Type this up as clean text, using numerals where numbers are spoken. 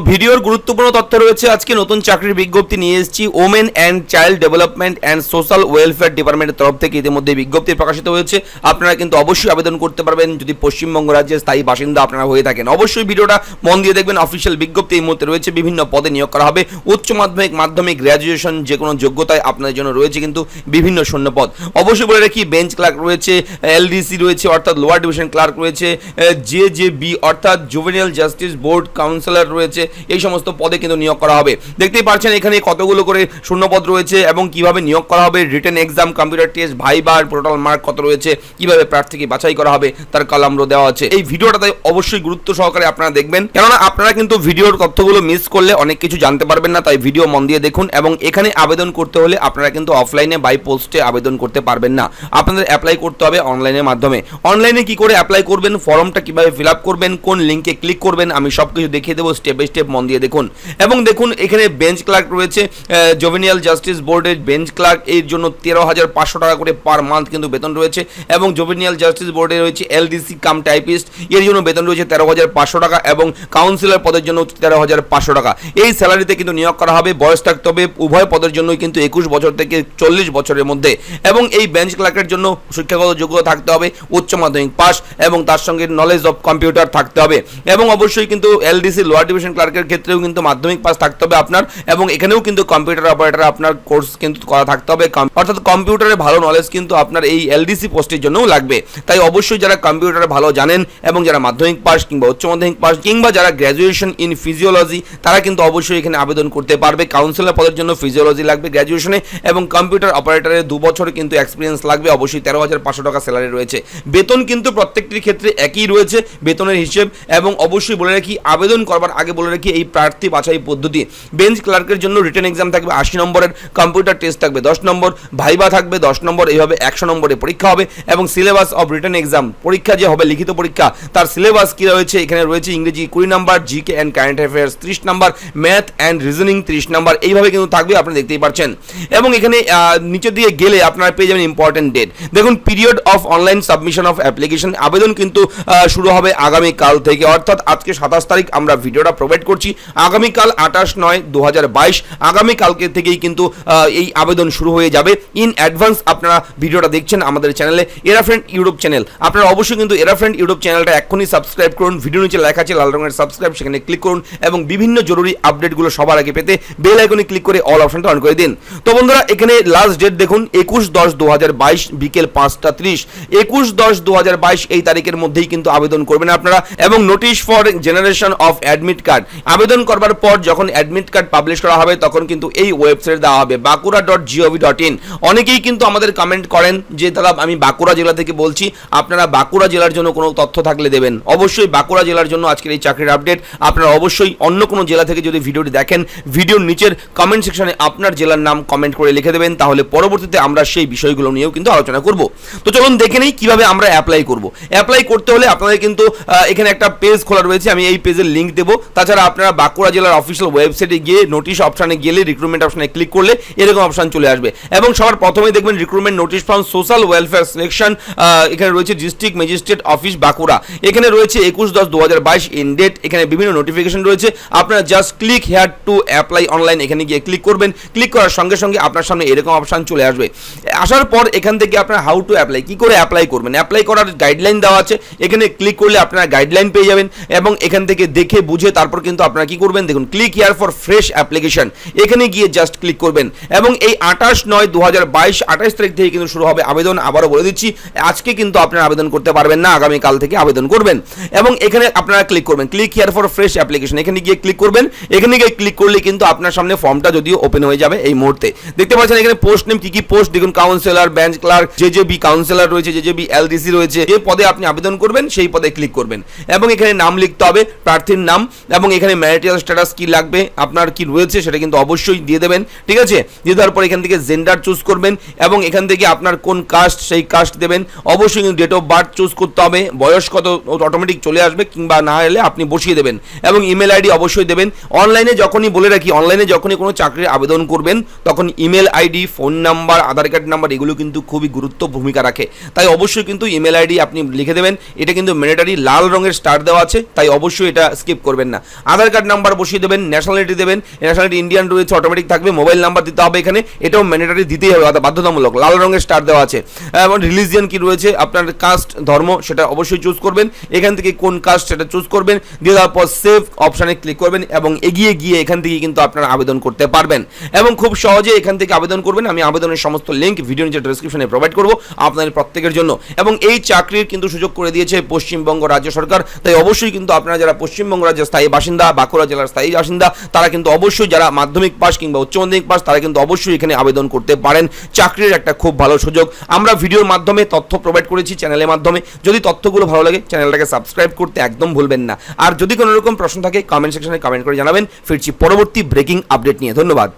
ভিডিওর গুরুত্বপূর্ণ তথ্য রয়েছে। আজকে নতুন চাকরির বিজ্ঞপ্তি নিয়ে এসেছি women and child development and social welfare ডিপার্টমেন্টের তরফ থেকে ইতিমধ্যে বিজ্ঞপ্তি প্রকাশিত হয়েছে। আপনারা কিন্তু অবশ্যই আবেদন করতে পারবেন যদি পশ্চিমবঙ্গ রাজ্যের স্থায়ী বাসিন্দা আপনারা হয়ে থাকেন। অবশ্যই ভিডিওটা মন দিয়ে দেখবেন। অফিসিয়াল বিজ্ঞপ্তি এই মুহূর্তে রয়েছে, বিভিন্ন পদে নিয়োগ করা হবে। উচ্চ মাধ্যমিক, মাধ্যমিক, গ্র্যাজুয়েশন যে কোনো যোগ্যতায় আপনাদের জন্য রয়েছে কিন্তু বিভিন্ন শূন্য পদ। অবশ্যই বলে রাখি, বেঞ্চ ক্লার্ক রয়েছে, এলডিসি রয়েছে অর্থাৎ লোয়ার ডিভিশন ক্লার্ক রয়েছে, জেজেবি অর্থাৎ জুভেনিয়াল জাস্টিস বোর্ড কাউন্সিলর রয়েছে। এই সমস্ত পদে কিন্তু নিয়োগ করা হবে। দেখতেই পাচ্ছেন এখানে কতগুলো করে শূন্যপদ রয়েছে এবং কিভাবে নিয়োগ করা হবে, written exam, computer test, viva, total mark কত রয়েছে, কিভাবে প্রার্থীকে বাছাই করা হবে তার কলামও দেওয়া আছে। এই ভিডিওটা তাই অবশ্যই গুরুত্ব সহকারে আপনারা দেখবেন, কেননা আপনারা কিন্তু ভিডিওর তথ্যগুলো মিস করলে অনেক কিছু জানতে পারবেন না। তাই ভিডিও মন দিয়ে দেখুন। এবং এখানে আবেদন করতে হলে আপনারা কিন্তু অফলাইনে বাই পোস্টে আবেদন করতে পারবেন না, আপনাদের অ্যাপ্লাই করতে হবে অনলাইনের মাধ্যমে। অনলাইনে কি করে অ্যাপ্লাই করবেন, ফর্মটা কিভাবে ফিল আপ করবেন, কোন লিঙ্কে ক্লিক করবেন, আমি সবকিছু দেখিয়ে দেবো স্টেপ বাই স্টেপ। মন দিয়ে দেখুন। এবং দেখুন এখানে বেঞ্চ ক্লার্ক রয়েছে, জুভেনিয়াল জাস্টিস বোর্ডের বেঞ্চ ক্লার্ক, এর জন্য 13,500 টাকা করে পার মান্থ কিন্তু বেতন রয়েছে। এবং জুভেনিয়াল জাস্টিস বোর্ডে রয়েছে এলডিসি কাম টাইপিস্ট, এর জন্য বেতন রয়েছে 13,500 টাকা এবং কাউন্সিলর পদের জন্য 13,500 টাকা। এই স্যালারিতে কিন্তু নিয়োগ করা হবে। বয়স থাকতে হবে উভয় পদের জন্যই কিন্তু 21 বছর থেকে 40 বছরের মধ্যে। এবং এই বেঞ্চ ক্লার্কের জন্য শিক্ষাগত যোগ্যতা থাকতে হবে, উচ্চ মাধ্যমিক পাস এবং তার সঙ্গে নলেজ অফ কম্পিউটার থাকতে হবে। এবং অবশ্যই কিন্তু এলডিসি লোয়ার ডিভিশন ক্লার্কের ক্ষেত্রেও কিন্তু মাধ্যমিক পাস থাকতে হবে আপনার। এবং এখানেও কিন্তু কম্পিউটার অপারেটর আপনার কোর্স কিন্তু করা থাকতে হবে, অর্থাৎ কম্পিউটারে ভালো নলেজ কিন্তু আপনার এই এলডিসি পোস্টের জন্যও লাগবে। তাই অবশ্যই যারা কম্পিউটারে ভালো জানেন এবং যারা মাধ্যমিক পাস কিংবা উচ্চ মাধ্যমিক পাস কিংবা যারা গ্র্যাজুয়েশন ইন ফিজিওলজি তারা কিন্তু অবশ্যই এখানে আবেদন করতে পারবে। কাউন্সিলর পদের জন্য ফিজিওলজি লাগবে গ্র্যাজুয়েশনে, এবং কম্পিউটার অপারেটরের 2 বছর কিন্তু এক্সপিরিয়েন্স লাগবে। অবশ্যই 13,500 টাকা স্যালারি রয়েছে। বেতন কিন্তু প্রত্যেকটির ক্ষেত্রে একই রয়েছে বেতনের হিসেব। এবং অবশ্যই বলে রাখি, আবেদন করবার আগে বলে রাখি এই প্রার্থী বাছাই পদ্ধতি। বেঞ্চ ক্লার্কের জন্য রিটেন এক্সাম থাকবে 80 নম্বরের, কম্পিউটার টেস্ট থাকবে 10 নম্বর, ভাইবা থাকবে 10 নম্বর, এইভাবে 100 নম্বরে পরীক্ষা হবে। এবং সিলেবাস অফ রিটেন এক্সাম, পরীক্ষা যে হবে লিখিত পরীক্ষা, তার সিলেবাস কি রয়েছে এখানে রয়েছে ইংরেজি 20 নম্বর, জিকে অ্যান্ড কারেন্ট অ্যাফেয়ার্স 30 নম্বর, ম্যাথ অ্যান্ড রিজনিং 30 নম্বর, এইভাবে কিন্তু থাকবে, আপনি দেখতেই পাচ্ছেন। এবং এখানে নিচের দিকে গেলে আপনারা পেয়ে যাবেন ইম্পর্টেন্ট ডেট। দেখুন, period of online submission of application, আবেদন কিন্তু শুরু হবে আগামীকাল থেকে, অর্থাৎ আজকে 27 তারিখ আমরা ভিডিওটা প্রোভাইড করছি। আগামীকাল 28/9/2022 আগামীকালকে থেকেই কিন্তু এই আবেদন শুরু হয়ে যাবে। ইন অ্যাডভান্স আপনারা ভিডিওটা দেখছেন আমাদের চ্যানেলে, এরা ফ্রেন্ড ইউটিউব চ্যানেল। আপনারা অবশ্যই কিন্তু এরা ফ্রেন্ড ইউটিউব চ্যানেলটা এখনই সাবস্ক্রাইব করুন। ভিডিও নিচে লেখা আছে লাল রঙের সাবস্ক্রাইব, সেখানে ক্লিক করুন এবং বিভিন্ন জরুরি আপডেটগুলো সবার আগে পেতে বেল আইকনে ক্লিক করে অল অপশনটা অন করে দিন। তো বন্ধুরা, এখানে লাস্ট ডেট দেখুন 21/10/2022 বিকেল 5:30। 21/10/2022 এই তারিখের মধ্যেই কিন্তু আবেদন করবেন আপনারা। এবং notice for generation of admit card, আবেদন করবার পর যখন অ্যাডমিট কার্ড পাবলিশ করা হবে তখন কিন্তু এই ওয়েবসাইট দেওয়া হবে bakura.gov.in। অনেকেই কিন্তু আমাদের কমেন্ট করেন যে দাদা আমি বাঁকুড়া জেলা থেকে বলছি, আপনারা বাঁকুড়া জেলার জন্য কোনো তথ্য থাকলে দেবেন। অবশ্যই বাঁকুড়া জেলার জন্য আজকের এই চাকরির আপডেট। আপনারা অবশ্যই অন্য কোনো জেলা থেকে যদি ভিডিওটি দেখেন, ভিডিওর নিচের কমেন্ট সেকশনে আপনার জেলার নাম কমেন্ট করে লিখে দেবেন, তাহলে পরবর্তীতে আমরা সেই বিষয়গুলো নিয়েও কিন্তু আলোচনা করব। তো চলুন দেখে নেই কিভাবে আমরা অ্যাপ্লাই করব। অ্যাপ্লাই করতে হলে আপনাদের কিন্তু এখানে একটা পেজ খোলা রয়েছে, আমি এই পেজের লিঙ্ক দেবো। তাছাড়া আপনারা বাঁকুড়া জেলার অফিসিয়াল ওয়েবসাইটে গিয়ে নোটিশ অপশানে গেলে রিক্রুটমেন্ট অপশানে ক্লিক করলে এরকম অপশান চলে আসবে। এবং সবার প্রথমেই দেখবেন recruitment notice from social welfare selection, এখানে রয়েছে ডিস্ট্রিক্ট ম্যাজিস্ট্রেট অফিস বাঁকুড়া, এখানে রয়েছে 21/10/2022 ইন ডেট। এখানে বিভিন্ন নোটিফিকেশন রয়েছে, আপনারা just click here to apply online, এখানে গিয়ে ক্লিক করবেন। ক্লিক করার সঙ্গে সঙ্গে আপনার সামনে এরকম অপশান চলে আসবে। আসার পর এখান থেকে আপনারা হাউ টু অ্যাপ্লাই, কি করে অ্যাপ্লাই করবেন, অ্যাপ্লাই করার গাইডলাইন দেওয়া আছে। এখানে ক্লিক করলে আপনারা গাইডলাইন পেয়ে যাবেন এবং এখান থেকে দেখে বুঝে তারপর কিন্তু আপনারা কি করবেন, দেখুন click here for fresh application, এখানে গিয়ে জাস্ট ক্লিক করবেন। এবং এই 28/9/2022 28 তারিখ থেকে কিন্তু শুরু হবে আবেদন। আবারও বলে দিচ্ছি, আজকে কিন্তু আপনারা আবেদন করতে পারবেন না, আগামীকাল থেকে আবেদন করবেন। এবং এখানে আপনারা ক্লিক করবেন click here for fresh application, এখানে গিয়ে ক্লিক করবেন। এখানে গিয়ে ক্লিক করলে কিন্তু আপনার সামনে ফর্মটা যদিও ওপেন হয়ে যাবে এই মুহূর্তে। দেখতে পাচ্ছেন এখানে পোস্ট নেম, কি কি পোস্ট দেখুন, কাউন্সিলর, বেঞ্চ ক্লার্ক, জেজেবি কাউন্সিলর রয়েছে, জেজেবি এলডিসি রয়েছে। যে পদে আপনি আবেদন করবেন সেই পদে ক্লিক করবেন এবং এখানে নাম লিখতে হবে, প্রার্থীর নাম, এবং এখানে ম্যারিটাল স্ট্যাটাস কি লাগবে, আপনার কি রয়েছে সেটা কিন্তু অবশ্যই দিয়ে দেবেন। ঠিক আছে, দিয়ে দেওয়ার পর এখান থেকে জেন্ডার চুজ করবেন এবং এখান থেকে আপনার কোন কাস্ট সেই কাস্ট দেবেন। অবশ্যই কিন্তু ডেট অফ বার্থ চুজ করতে হবে, বয়স কত অটোমেটিক চলে আসবে, কিংবা না এলে আপনি বসিয়ে দেবেন। এবং ইমেল আইডি অবশ্যই দেবেন। অনলাইনে যখনই বলে রাখি, অনলাইনে যখনই কোনো চাকরির আবেদন করবেন তখন ইমেল আইডি, ফোন নাম্বার, আধার কার্ড নাম্বার এগুলো কিন্তু খুবই গুরুত্ব ভূমিকা রাখে। তাই অবশ্যই কিন্তু ইমেল আইডি আপনি লিখে দেবেন। এটা কিন্তু ম্যান্ডেটরি, লাল রঙের স্টার দেওয়া আছে, তাই অবশ্যই এটা স্কিপ করবেন না। আধার কার্ড নাম্বার বসিয়ে দেবেন, ন্যাশনালিটি দেবেন, ন্যাশনালিটি ইন্ডিয়ান রয়েছে অটোমেটিক থাকবে, মোবাইল নাম্বার দিতে হবে এখানে, এটাও ম্যান্ডেটরি দিতেই হবে, বাধ্যতামূলক, লাল রঙের স্টার দেওয়া আছে। এবং রিলিজিয়ন কি রয়েছে, আপনার কাস্ট ধর্ম সেটা অবশ্যই চুজ করবেন, এখান থেকে কোন কাস্ট সেটা চুজ করবেন, দিয়ে দেওয়ার পর সেভ অপশানে ক্লিক করবেন এবং এগিয়ে গিয়ে এখান থেকে কিন্তু আপনারা আবেদন করতে পারবেন এবং খুব সহজে এখান থেকে আবেদন করবেন। আমি আবেদনের সমস্ত লিঙ্ক ভিডিও নিচে ডেসক্রিপশনে প্রোভাইড করব আপনাদের প্রত্যেকের জন্য। এবং এই চাকরির কিন্তু সুযোগ করে দিয়েছে পশ্চিমবঙ্গ রাজ্য সরকার, তাই অবশ্যই কিন্তু আপনারা যারা পশ্চিমবঙ্গ রাজ্যের স্থায়ী বাসিন্দা, বাঁকুড়া জেলার স্থায়ী বাসিন্দা, তারা কিন্তু অবশ্যই, যারা মাধ্যমিক পাস কিংবা উচ্চ মাধ্যমিক পাস, তারা কিন্তু অবশ্যই এখানে আবেদন করতে পারেন। চাকরির একটা খুব ভালো সুযোগ। আমরা ভিডিওর মাধ্যমে তথ্য প্রোভাইড করেছি চ্যানেলের মাধ্যমে। যদি তথ্যগুলো ভালো লাগে চ্যানেলটাকে সাবস্ক্রাইব করতে একদম ভুলবেন না। আর যদি কোনো রকম প্রশ্ন থাকে কমেন্ট সেকশনে কমেন্ট করে জানাবেন। ফিরছি পরবর্তী ব্রেকিং আপডেট নিয়ে। ধন্যবাদ।